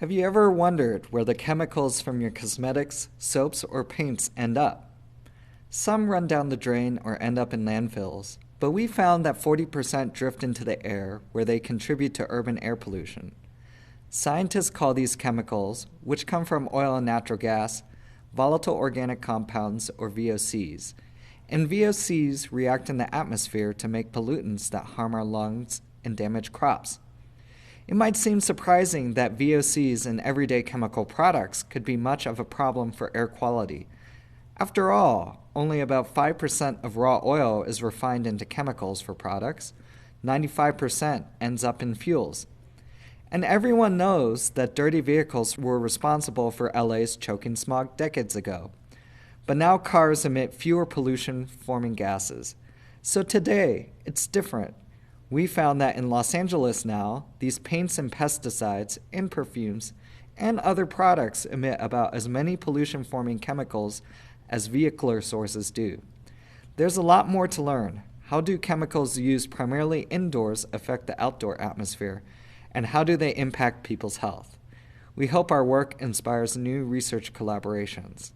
Have you ever wondered where the chemicals from your cosmetics, soaps, or paints end up? Some run down the drain or end up in landfills, but we found that 40% drift into the air where they contribute to urban air pollution. Scientists call these chemicals, which come from oil and natural gas, volatile organic compounds, or VOCs. And VOCs react in the atmosphere to make pollutants that harm our lungs and damage crops. It might seem surprising that VOCs in everyday chemical products could be much of a problem for air quality. After all, only about 5% of raw oil is refined into chemicals for products. 95% ends up in fuels. And everyone knows that dirty vehicles were responsible for LA's choking smog decades ago. But now cars emit fewer pollution-forming gases. So today, it's different. We found that in Los Angeles now, these paints and pesticides and perfumes and other products emit about as many pollution-forming chemicals as vehicular sources do. There's a lot more to learn. How do chemicals used primarily indoors affect the outdoor atmosphere? And how do they impact people's health? We hope our work inspires new research collaborations.